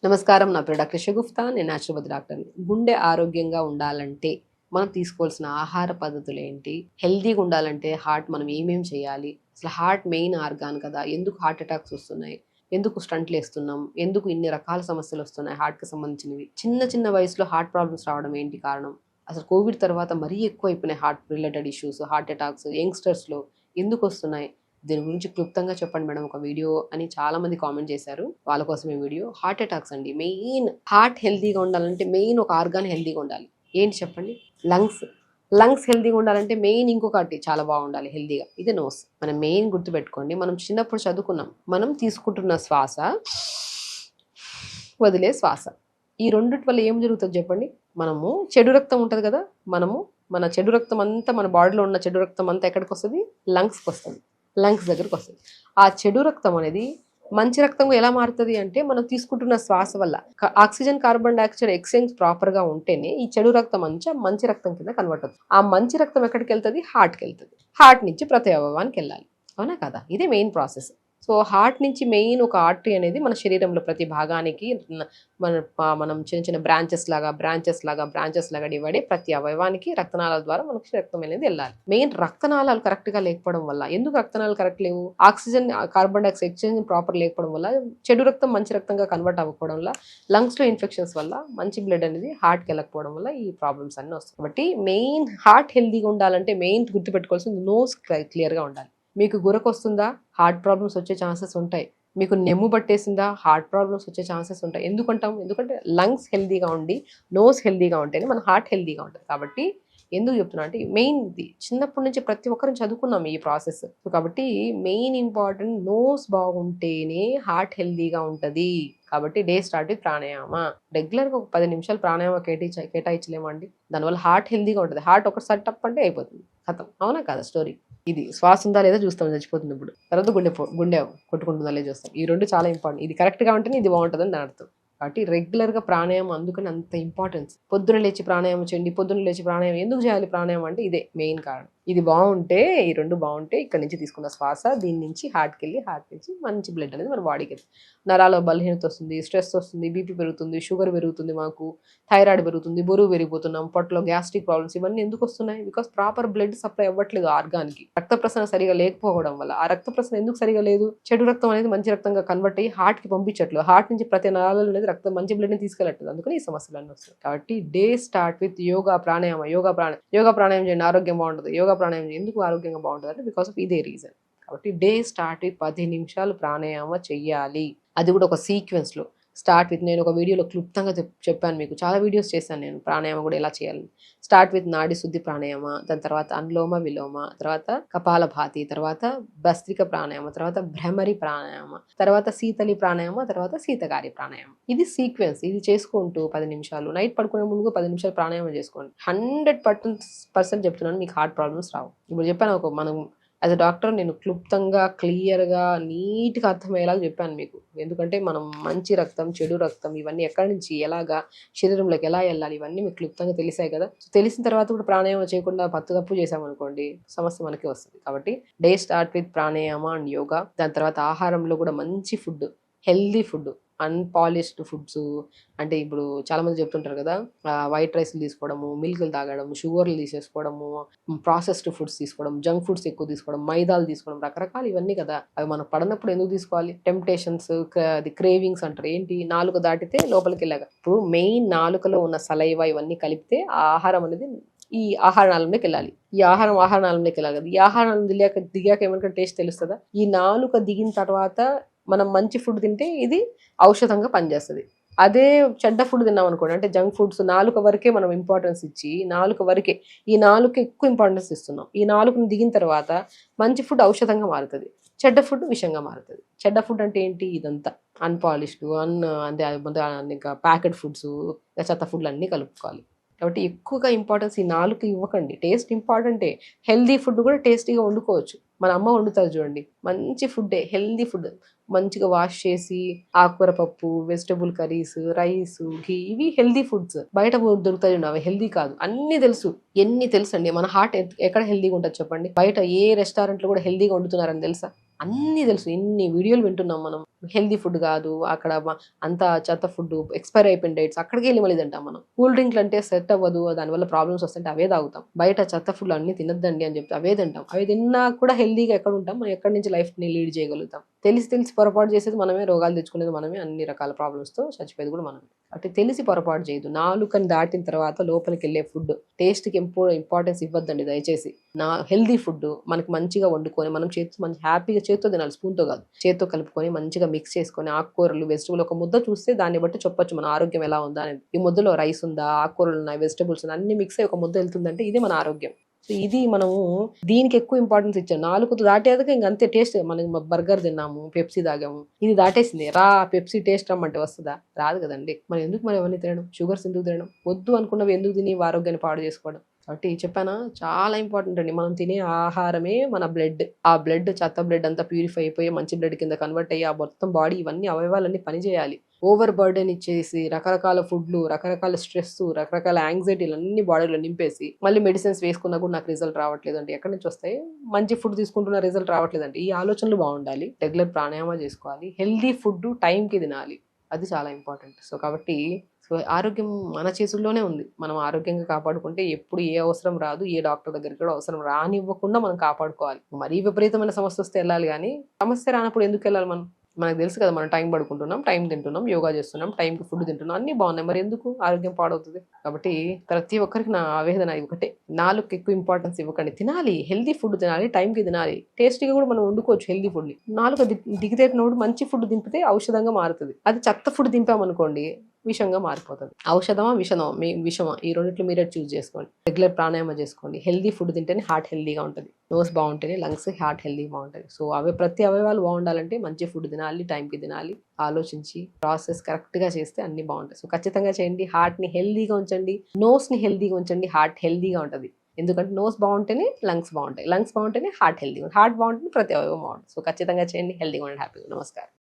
నమస్కారం. నా పేరు డాక్టర్ షగుఫ్తా. నేను న్యాచురోపతి డాక్టర్ని. గుండె ఆరోగ్యంగా ఉండాలంటే మనం తీసుకోవాల్సిన ఆహార పద్ధతులు ఏంటి? హెల్తీగా ఉండాలంటే హార్ట్ మనం ఏమేం చేయాలి? అసలు హార్ట్ మెయిన్ ఆర్గాన్ కదా! ఎందుకు హార్ట్ అటాక్స్ వస్తున్నాయి? ఎందుకు స్టంట్లు ఏస్తున్నాం? ఎందుకు ఇన్ని రకాల సమస్యలు వస్తున్నాయి హార్ట్‌కి సంబంధించినవి? చిన్న చిన్న వయసులో హార్ట్ ప్రాబ్లమ్స్ రావడం ఏంటి కారణం? అసలు కోవిడ్ తర్వాత మరీ ఎక్కువైపోయినాయి heart related issues, heart attacks యంగ్‌స్టర్స్‌లో ఎందుకొస్తున్నాయి? దీని గురించి క్లుప్తంగా చెప్పండి మేడం ఒక వీడియో అని చాలా మంది కామెంట్ చేశారు. వాళ్ళ కోసం ఈ వీడియో. హార్ట్ అటాక్స్ అండి. మెయిన్ హార్ట్ హెల్తీగా ఉండాలంటే మెయిన్ ఒక ఆర్గాన్ హెల్తీగా ఉండాలి. ఏంటి చెప్పండి? లంగ్స్. లంగ్స్ హెల్తీగా ఉండాలంటే మెయిన్ ఇంకొకటి చాలా బాగుండాలి హెల్తీగా. ఇది నోస్. మనం మెయిన్ గుర్తుపెట్టుకోండి. మనం చిన్నప్పుడు చదువుకున్నాం. మనం తీసుకుంటున్న శ్వాస, వదిలే శ్వాస. ఈ రెండిటి వల్ల ఏం జరుగుతుంది చెప్పండి? మనము చెడు రక్తం ఉంటుంది కదా, మన చెడు రక్తం అంతా మన బాడీలో ఉన్న చెడు రక్తం అంతా ఎక్కడికి వస్తుంది? లంగ్స్కి వస్తుంది. లంగ్స్ దగ్గరకు వస్తుంది. ఆ చెడు రక్తం అనేది మంచి రక్తంగా ఎలా మారుతుంది అంటే మనం తీసుకుంటున్న శ్వాస వల్ల oxygen carbon dioxide exchange proper గా ఉంటేనే ఈ చెడు రక్తం అంతా మంచి రక్తం కింద కన్వర్ట్ అవుతుంది. ఆ మంచి రక్తం ఎక్కడికి వెళ్తుంది? హార్ట్కి వెళ్తుంది. హార్ట్ నుంచి ప్రతి అవయవానికి వెళ్ళాలి. అవునా కదా? ఇదే మెయిన్ ప్రాసెస్. సో హార్ట్ నుంచి మెయిన్ ఒక ఆర్టరీ అనేది మన శరీరంలో ప్రతి భాగానికి మనం చిన్న చిన్న బ్రాంచెస్ లాగా డివైడ్ అయ్యి ప్రతి అవయవానికి రక్తనాళాల ద్వారా మనకి రక్తం అనేది వెళ్ళాలి. మెయిన్ రక్తనాళాలు కరెక్ట్ గా లేకపోవడం వల్ల, ఎందుకు రక్తనాళాలు కరెక్ట్ లేవు? Oxygen carbon dioxide exchange proper లేకపోవడం వల్ల, చెడు రక్తం మంచి రక్తంగా కన్వర్ట్ అవ్వకపోవడం వల్ల, లంగ్స్ లో ఇన్ఫెక్షన్స్ వల్ల, మంచి బ్లడ్ అనేది హార్ట్ కి వెళ్ళకపోవడం వల్ల ఈ ప్రాబ్లమ్స్ అన్ని వస్తాయి. కాబట్టి మెయిన్ హార్ట్ హెల్దీగా ఉండాలంటే మెయిన్ గుర్తుపెట్టుకోవాల్సింది నోస్ క్లియర్ గా ఉండాలి. మీకు గురకొస్తుందా? హార్ట్ ప్రాబ్లమ్స్ వచ్చే ఛాన్సెస్ ఉంటాయి. మీకు నెమ్ము పట్టేసిందా? హార్ట్ ప్రాబ్లమ్స్ వచ్చే ఛాన్సెస్ ఉంటాయి. ఎందుకంటే లంగ్స్ హెల్దీగా ఉండి నోస్ హెల్దీగా ఉంటేనే మన హార్ట్ హెల్దీగా ఉంటుంది. కాబట్టి ఎందుకు చెప్తున్నా అంటే మెయిన్ ఇది చిన్నప్పటి నుంచి ప్రతి ఒక్కరు చదువుకున్నాం ఈ ప్రాసెస్. కాబట్టి మెయిన్ ఇంపార్టెంట్ నోస్ బాగుంటేనే హార్ట్ హెల్దీగా ఉంటుంది. కాబట్టి డే స్టార్ట్ విత్ ప్రాణాయామ. రెగ్యులర్గా ఒక 10 నిమిషాలు ప్రాణాయామ కేటాయించలేమండి. దానివల్ల హార్ట్ హెల్దీగా ఉంటుంది. హార్ట్ ఒకసారి టప్ అంటే అయిపోతుంది, ఖతం. అవునా కదా స్టోరీ? ఇది శ్వాస ఉందా లేదా చూస్తాం, చచ్చిపోతుంది ఇప్పుడు. తర్వాత గుండె కొట్టుకుంటుందా లేదా చూస్తాం. ఈ రెండు చాలా ఇంపార్టెంట్. ఇది కరెక్ట్గా ఉంటేనే ఇది బాగుంటుందని దాని అర్థం. కాబట్టి రెగ్యులర్గా ప్రాణాయామం అందుకని అంత ఇంపార్టెన్స్. పొద్దున లేచి ప్రాణాయామం చేయండి. పొద్దున లేచి ప్రాణాయామం ఎందుకు చేయాలి? ప్రాణాయామం అంటే ఇదే మెయిన్ కారణం. ఇది బాగుంటే, ఈ రెండు బాగుంటే ఇక్కడ నుంచి తీసుకున్న శ్వాస దీని నుంచి హార్ట్కి వెళ్ళి హార్ట్ నుంచి మంచి బ్లడ్ అనేది మన బాడీకి వెళ్తుంది. నరాల బలహీనత వస్తుంది, స్ట్రెస్ వస్తుంది, బీపీ పెరుగుతుంది, షుగర్ పెరుగుతుంది, మాకు థైరాయిడ్ పెరుగుతుంది, బరువు పెరిగిపోతున్నాం, పొట్టలో గ్యాస్ట్రిక్ ప్రాబ్లమ్స్ ఇవన్నీ ఎందుకు వస్తున్నాయి? బికాస్ ప్రాపర్ బ్లడ్ సప్లై అవ్వట్లేదు ఆర్గాన్కి. రక్త ప్రసరణ సరిగా లేకపోవడం వల్ల. ఆ రక్త ప్రసరణ ఎందుకు సరిగా లేదు? చెడు రక్తం అనేది మంచి రక్తంగా కన్వర్ట్ అయ్యి హార్ట్కి పంపించట్లేదు. హార్ట్ నుంచి ప్రతి నరాలలో అనేది రక్తం మంచి బ్లడ్ని తీసుకెళ్ళట్లేదు. అందుకని ఈ సమస్యలు అన్నీ వస్తాయి. కాబట్టి day start with yoga pranayama. Yoga ప్రాణాయామం చేయండి, ఆరోగ్యం బాగుంటుంది. యోగా ప్రాణాయామం ఎందుకు ఆరోగ్యంగా బాగుంటుంది అంటే బికాస్ ఆఫ్ ఇదే రీజన్. కాబట్టి డే స్టార్ట్ విత్ 10 నిమిషాలు ప్రాణాయామ చెయ్యాలి. అది కూడా ఒక సీక్వెన్స్లో స్టార్ట్ విత్. నేను ఒక వీడియోలో క్లుప్తంగా చెప్పాను మీకు. చాలా వీడియోస్ చేశాను నేను ప్రాణాయామం కూడా ఎలా చేయాలని. స్టార్ట్ విత్ నాడి శుద్ధి ప్రాణాయామ, దాని తర్వాత అనులోమ విలోమ, తర్వాత కపాలభాతి, తర్వాత భస్త్రిక ప్రాణాయామ, తర్వాత భ్రమరి ప్రాణాయామ, తర్వాత శీతలి ప్రాణాయామ, తర్వాత శీతకారి ప్రాణాయామం. ఇది సీక్వెన్స్. ఇది చేసుకుంటూ 10 నిమిషాలు నైట్ పడుకునే ముందు 10 నిమిషాలు ప్రాణాయామం చేసుకోండి. 100% చెప్తున్నాను, మీకు హార్ట్ ప్రాబ్లమ్స్ రావు. ఇప్పుడు చెప్పాను మనం యాజ్ అ డాక్టర్ నేను క్లుప్తంగా, క్లియర్గా, నీట్గా అర్థమయ్యేలాగా చెప్పాను మీకు. ఎందుకంటే మనం మంచి రక్తం, చెడు రక్తం ఇవన్నీ ఎక్కడి నుంచి ఎలాగా శరీరంలోకి ఎలా వెళ్ళాలి ఇవన్నీ మీకు క్లుప్తంగా తెలిసాయి కదా. తెలిసిన తర్వాత కూడా ప్రాణాయామం చేయకుండా తప్పు చేసామనుకోండి సమస్య మనకి వస్తుంది. కాబట్టి day start with pranayama and yoga. దాని తర్వాత ఆహారంలో కూడా మంచి food, healthy food, unpolished foods. అంటే ఇప్పుడు చాలా మంది చెప్తుంటారు కదా, వైట్ రైస్లు తీసుకోవడము, మిల్క్లు తాగడం, షుగర్లు తీసేసుకోవడము, ప్రాసెస్డ్ ఫుడ్స్ తీసుకోవడం, జంక్ ఫుడ్స్ ఎక్కువ తీసుకోవడం, మైదాలు తీసుకోవడం, రకరకాలు ఇవన్నీ కదా. అవి మనకు పడినప్పుడు ఎందుకు తీసుకోవాలి? టెంప్టేషన్స్, అది క్రేవింగ్స్ అంటారు. ఏంటి? నాలుక దాటితే లోపలికి వెళ్ళాక. ఇప్పుడు మెయిన్ నాలుకలో ఉన్న సలైవా ఇవన్నీ కలిపితే ఆ ఆహారం అనేది ఈ ఆహార నాళంలోకి వెళ్ళాలి. ఈ ఆహార నాళంలోకి వెళ్ళాలి కదా. ఈ ఆహారం దిగాక ఏమన్నా టేస్ట్ తెలుస్తుందా? ఈ నాలుక దిగిన తర్వాత మనం మంచి ఫుడ్ తింటే ఇది ఔషధంగా పనిచేస్తుంది. అదే చెడ్డ ఫుడ్ తిన్నాం అనుకోండి, అంటే జంక్ ఫుడ్స్, నాలుక వరకే మనం ఇంపార్టెన్స్ ఇచ్చి ఈ నాలుక ఎక్కువ ఇంపార్టెన్స్ ఇస్తున్నాం. ఈ నాలుకను దిగిన తర్వాత మంచి ఫుడ్ ఔషధంగా మారుతుంది, చెడ్డ ఫుడ్ విషంగా మారుతుంది. చెడ్డ ఫుడ్ అంటే ఏంటి? ఇదంతా అన్పాలిష్డ్, ఇంకా ప్యాకెట్ ఫుడ్స్, చెత్త ఫుడ్లు అన్నీ కలుపుకోవాలి. కాబట్టి ఎక్కువగా ఇంపార్టెన్స్ ఈ నాలుగు ఇవ్వకండి. టేస్ట్ ఇంపార్టెంటే. హెల్దీ ఫుడ్ కూడా టేస్టీగా వండుకోవచ్చు. మన అమ్మ వండుతారు చూడండి, మంచి ఫుడ్డే, హెల్దీ ఫుడ్. మంచిగా వాష్ చేసి ఆకుకూర పప్పు, వెజిటబుల్ కర్రీస్, రైస్, ఘీ, ఇవి హెల్దీ ఫుడ్స్. బయట దొరుకుతాయి చూడండి, అవి హెల్దీ కాదు. అన్ని తెలుసు, ఎన్ని తెలుసు అండి. మన హార్ట్ ఎక్కడ హెల్దీగా ఉంటుంది చెప్పండి? బయట ఏ రెస్టారెంట్లో కూడా హెల్దీగా వండుతున్నారని తెలుసా? అన్నీ తెలుసు. ఇన్ని వీడియోలు వింటున్నాం మనం. హెల్తీ ఫుడ్ కాదు, అక్కడ అంతా చెత్త ఫుడ్, ఎక్స్పైర్ అయిపోయిన డేట్స్, అక్కడికి వెళ్ళి మళ్ళీ తింటాం మనం. కూల్ డ్రింక్లు అంటే సెట్ అవ్వదు, దానివల్ల ప్రాబ్లమ్స్ వస్తుంటే అవే తాగుతాం. బయట చెత్త ఫుడ్ అన్ని తినద్దండి అని చెప్తే అవే తింటాం. అవి తిన్నా కూడా హెల్తీగా ఎక్కడ ఉంటాం, మనం ఎక్కడి నుంచి లైఫ్ని లీడ్ చేయగలుగుతాం? తెలిసి పొరపాటు చేసేది మనమే, రోగాలు తెచ్చుకునేది మనమే, అన్ని రకాల ప్రాబ్లమ్స్తో చచ్చిపోయేది కూడా మనమే. అంటే తెలిసి పొరపాటు చేయదు. నాలుకని దాటిన తర్వాత లోపలికి వెళ్ళే ఫుడ్ టేస్ట్కి ఇంపార్టెన్స్ ఇవ్వద్దండి దయచేసి. హెల్దీ ఫుడ్ మనకి మంచిగా వండుకొని మనం చేతితో మంచి హ్యాపీగా చేతితో తినాలి, స్పూన్తో కాదు. చేతితో కలుపుకొని మంచిగా మిక్స్ చేసుకొని ఆకుకూరలు, వెజిటబుల్ ఒక ముద్ద చూస్తే దాన్ని బట్టి చెప్పొచ్చు మన ఆరోగ్యం ఎలా ఉందా అనేది. ఈ ముద్దలో రైస్ ఉందా, ఆకుకూరలు ఉన్నాయి, వెజిటబుల్స్ ఉన్నాయి, అన్ని మిక్స్ అయ్యి ఒక ముద్ద వెళ్తుందంటే ఇది మన ఆరోగ్యం. సో ఇది మనము దీనికి ఎక్కువ ఇంపార్టెన్స్ ఇచ్చాం. నాలుగు దాటేదాకా ఇంక అంతే టేస్ట్. మనం బర్గర్ తిన్నాము, పెప్సీ తాగాము, ఇది దాటేసింది. పెప్సీ టేస్ట్ రమ్మంటే వస్తుందా? రాదు కదండి. మనం ఎందుకు మరి అవన్నీ తినడం? షుగర్స్ ఎందుకు తినడం? వద్దు అనుకున్నవి ఎందుకు తిని ఆరోగ్యాన్ని పాడు చేసుకోవడం? కాబట్టి చెప్పానా, చాలా ఇంపార్టెంట్ అండి. మనం తినే ఆహారమే మన బ్లడ్. ఆ బ్లడ్ చెత్త బ్లడ్ అంతా ప్యూరిఫై అయిపోయి మంచి బ్లడ్ కింద కన్వర్ట్ అయ్యి ఆ మొత్తం బాడీ ఇవన్నీ అవయవాలన్నీ పనిచేయాలి. ఓవర్ బర్డెన్ ఇచ్చేసి రకరకాల ఫుడ్లు, రకరకాల స్ట్రెస్, రకరకాల యాంగ్జైటీలు అన్ని బాడీలో నింపేసి మళ్ళీ మెడిసిన్స్ వేసుకున్నా కూడా నాకు రిజల్ట్ రావట్లేదండి. ఎక్కడి నుంచి వస్తాయి? మంచి ఫుడ్ తీసుకుంటున్న రిజల్ట్ రావట్లేదండి. ఈ ఆలోచనలు బాగుండాలి. రెగ్యులర్ ప్రాణాయామం చేసుకోవాలి. హెల్దీ ఫుడ్ టైంకి తినాలి. అది చాలా ఇంపార్టెంట్. సో కాబట్టి ఆరోగ్యం మన చేతుల్లోనే ఉంది. మనం ఆరోగ్యంగా కాపాడుకుంటే ఎప్పుడు ఏ అవసరం రాదు, ఏ డాక్టర్ దగ్గరికి కూడా అవసరం రానివ్వకుండా మనం కాపాడుకోవాలి. మరీ విపరీతమైన సమస్య వస్తే వెళ్ళాలి, కానీ సమస్య రానప్పుడు ఎందుకు వెళ్ళాలి మనం? మనకు తెలుసు కదా, మనం టైం పడుకుంటున్నాం, టైం తింటున్నాం, యోగా చేస్తున్నాం, టైంకి ఫుడ్ తింటున్నాం, అన్నీ బాగున్నాయి, మరి ఎందుకు ఆరోగ్యం పాడవుతుంది? కాబట్టి ప్రతి ఒక్కరికి నా ఆవేదన ఒకటే, నాలుగు ఎక్కువ ఇంపార్టెన్స్ ఇవ్వకండి. తినాలి, హెల్దీ ఫుడ్ తినాలి, టైంకి తినాలి. టేస్టీగా కూడా మనం వండుకోవచ్చు హెల్దీ ఫుడ్ని. నాలుగు దిగితేటినప్పుడు మంచి ఫుడ్ దింపితే ఔషధంగా మారుతుంది. అది చెత్త ఫుడ్ దింపామనుకోండి విషంగా మారిపోతుంది. ఔషధమా విషమా, విషమా, ఈ రెండిట్లో మీరే చూస్ చేసుకోండి. రెగ్యులర్ ప్రాణాయామం చేసుకోండి. హెల్దీ ఫుడ్ తింటేనే హార్ట్ హెల్దీగా ఉంటుంది. నోస్ బాగుంటేనే లంగ్స్, హార్ట్ హెల్దీ బాగుంటుంది. సో ప్రతి అవయవాలు బాగుండాలంటే మంచి ఫుడ్ తినాలి, టైంకి తినాలి, ఆలోచించి ప్రాసెస్ కరెక్ట్గా చేస్తే అన్ని బాగుంటాయి. సో ఖచ్చితంగా చేయండి. హార్ట్ని హెల్దీగా ఉంచండి, నోస్ని హెల్దీగా ఉంచండి, హార్ట్ హెల్దీగా ఉంటుంది. ఎందుకంటే నోస్ బాగుంటేనే లంగ్స్ బాగుంటాయి, లంగ్స్ బాగుంటేనే హార్ట్ హెల్దీగా ఉంటుంది, హార్ట్ బాగుంటేనే ప్రతి అవయవం బాగుంటుంది. సో ఖచ్చితంగా చేయండి. హెల్దీగా ఉండండి, హ్యాపీగా. నమస్కారం.